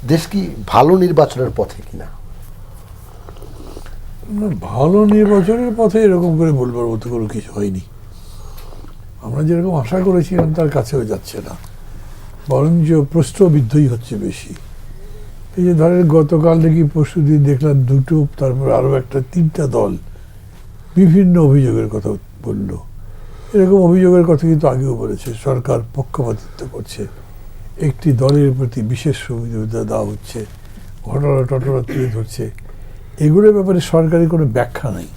দেশ কি ভালো নির্বাচনের পথে কিনা? ভালো নির্বাচনের পথে এরকম করে বলবার মতো কোনো কিছু হয়নি। আমরা যেরকম আশা করেছিলাম তার কাছেও যাচ্ছে না, বরঞ্চ প্রশ্নবিদ্ধই হচ্ছে বেশি। এই যে ধরেন গতকাল নাকি পরশুদিন দেখলাম দুটো, তারপর আরও একটা 3টা দল বিভিন্ন অভিযোগের কথা বলল। এরকম অভিযোগের কথা কিন্তু আগেও বলেছে, সরকার পক্ষপাতিত্ব করছে, একটি দলের প্রতি বিশেষ সুবিধা দেওয়া হচ্ছে, ঘটনা টটনা তুলে ধরছে। এগুলোর ব্যাপারে সরকারি কোনো ব্যাখ্যা নাই।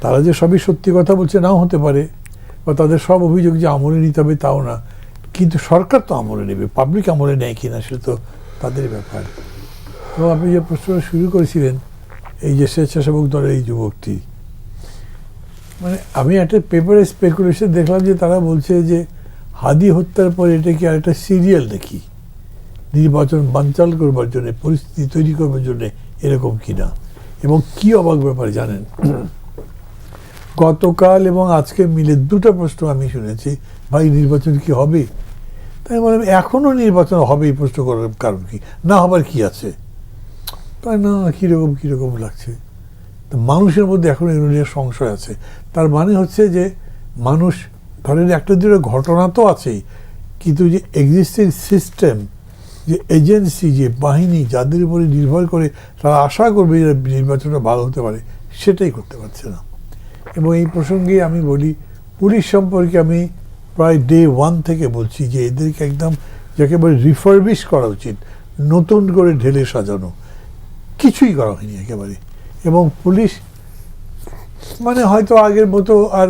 তারা যে সবই সত্যি কথা বলছে নাও হতে পারে, বা তাদের সব অভিযোগ যে আমলে নিতে হবে তাও না, কিন্তু সরকার তো আমলে নেবে, পাবলিক আমলে নেয় কিনা সেটা তো তাদের ব্যাপার। এবং আপনি যে প্রশ্নটা শুরু করেছিলেন, এই যে স্বেচ্ছাসেবক দলের এই যুবকটি, মানে আমি একটা পেপারে স্পেকুলেশন দেখলাম যে তারা বলছে যে হাদি হত্যার পরে এটা কি আরেকটা সিরিয়াল নাকি, নির্বাচন বানচাল করবার জন্য, পরিস্থিতি তৈরি করবার জন্য এরকম কিনা। এবং কি অবাক ব্যাপার জানেন, গতকাল এবং আজকে মিলে দুটো প্রশ্ন আমি শুনেছি, ভাই নির্বাচন কি হবে? তাই বললাম এখনো নির্বাচন হবে, এই প্রশ্ন করার কারণ কি, না হবার কি আছে? তাই না, কীরকম লাগছে। তো মানুষের মধ্যে এখন এগুলো নিয়ে সংশয় আছে। তার মানে হচ্ছে যে মানুষ, ধরেন একটা দুটো ঘটনা তো আছেই, কিন্তু যে এক্সিস্টিং সিস্টেম, যে এজেন্সি, যে বাহিনী, যাদের উপরে নির্ভর করে তারা আশা করবে যে নির্বাচনটা ভালো হতে পারে, সেটাই করতে পারছে না। এবং এই প্রসঙ্গে আমি বলি, পুলিশ সম্পর্কে আমি প্রায় ডে 1 থেকে বলছি যে এদেরকে একদম যাকে বলে রিফারবিশ করা উচিত, নতুন করে ঢেলে সাজানো। কিছুই করা হয়নি একেবারে। এবং পুলিশ মানে হয়তো আগের মতো আর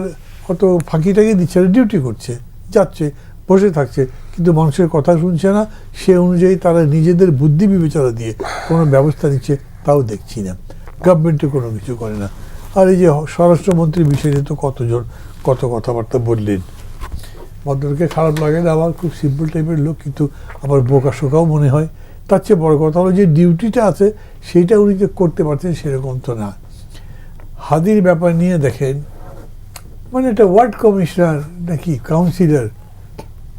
অত ফাঁকিটাকে দিচ্ছে না, ডিউটি করছে, যাচ্ছে, বসে থাকছে, কিন্তু মানুষের কথা শুনছে না। সে অনুযায়ী তারা নিজেদের বুদ্ধি বিবেচনা দিয়ে কোনো ব্যবস্থা নিচ্ছে তাও দেখছি না। গভর্নমেন্টে কোনো কিছু করে না। আর এই যে স্বরাষ্ট্রমন্ত্রীর বিষয়ে তো কত কথাবার্তা বললেন, ভদ্রকে খারাপ লাগে না, আমার খুব সিম্পল টাইপের লোক, কিন্তু আবার বোকা শোকাও মনে হয়। তার চেয়ে বড় কথা হলো যে ডিউটিটা আছে সেইটা উনি যে করতে পারছেন সেরকম তো না। হাদির ব্যাপার নিয়ে দেখেন, মানে একটা ওয়ার্ড কমিশনার নাকি কাউন্সিলর,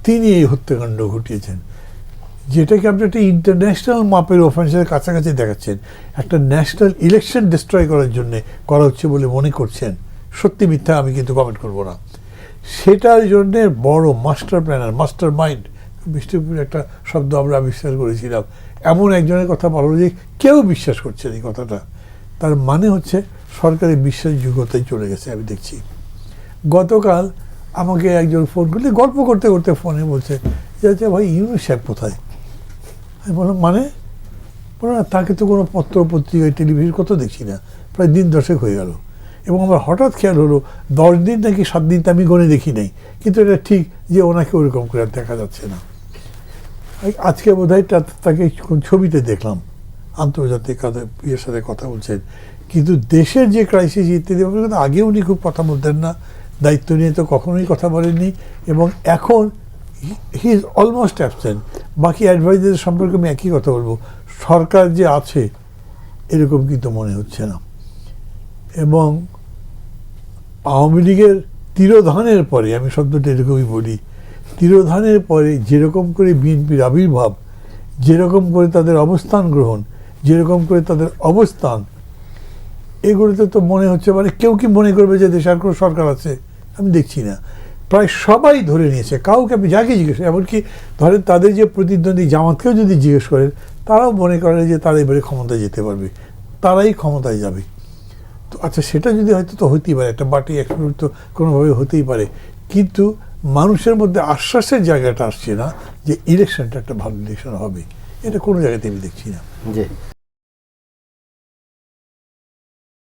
তিনি এই হত্যাকাণ্ড ঘটিয়েছেন, যেটাকে আপনি একটা ইন্টারন্যাশনাল মাপের অফেন্সের কাছাকাছি দেখাচ্ছেন, একটা ন্যাশনাল ইলেকশন ডিস্ট্রয় করার জন্য করা হচ্ছে বলে মনে করছেন। সত্যি মিথ্যা আমি কিন্তু কমেন্ট করবো না। সেটার জন্য বড় মাস্টার প্ল্যানার, মাস্টার মাইন্ড, বৃষ্টিপুর একটা শব্দ আমরা আবিষ্কার করেছিলাম, এমন একজনের কথা বলো যে কেউ বিশ্বাস করছে না এই কথাটা। তার মানে হচ্ছে সরকারের বিশ্বাসযোগ্যতায় চলে গেছে। আমি দেখছি গতকাল আমাকে একজন ফোন করলে, গল্প করতে করতে ফোনে বলছে যে আচ্ছা ভাই ইউনূস সাহেব কোথায়? আমি বললাম মানে? বলো না, তাকে তো কোনো পত্র পত্রিকায় টেলিভিশন কত দেখছি না, প্রায় দিন 10 হয়ে গেল। এবং আমার হঠাৎ খেয়াল হলো 10 দিন নাকি 7 দিন তো আমি গণে দেখি নাই, কিন্তু এটা ঠিক যে ওনাকে ওরকম করে আর দেখা যাচ্ছে না। আজকে বোধহয় তাকে ছবিতে দেখলাম, আন্তর্জাতিক ইয়ের সাথে কথা বলছেন। কিন্তু দেশের যে ক্রাইসিস ইত্যাদি ব্যাপারে আগে উনি খুব কথা বলতেন না, দায়িত্ব নিয়ে তো কখনোই কথা বলেননি। এবং এখন হি ইজ অলমোস্ট অ্যাবসেন্ট। বাকি অ্যাডভাইজার সম্পর্কে আমি একই কথা বলবো, সরকার যে আছে এরকম কিন্তু মনে হচ্ছে না। এবং আওয়ামী লীগের তিরোধানের পরে, আমি শব্দটা এরকমই বলি, তিরোধানের পরে যেরকম করে বিএনপির আবির্ভাব, যেরকম করে তাদের অবস্থান গ্রহণ, যেরকম করে তাদের অবস্থান, এগুলোতে তো মনে হচ্ছে মানে কেউ কি মনে করবে যে দেশে আর কোনো সরকার আছে? আমি দেখছি না। প্রায় সবাই ধরে নিয়েছে, কাউকে আপনি যাকে জিজ্ঞেস, এমনকি ধরেন তাদের যে প্রতিদ্বন্দ্বী জামাতকেও যদি জিজ্ঞেস করেন, তারাও মনে করে যে তারা এবারে ক্ষমতায় যেতে পারবে, তারাই ক্ষমতায় যাবে। তো আচ্ছা, সেটা যদি হয়তো তো হতেই পারে, একটা বাটি এক্সপেরিমেন্ট তো কোনোভাবে হতেই পারে, কিন্তু মানুষের মধ্যে আশ্বাসের জায়গাটা আসছে না যে ইলেকশনটা একটা ভালো ইলেকশন হবে। এটা কোনো জায়গাতে আমি দেখছি না। জি।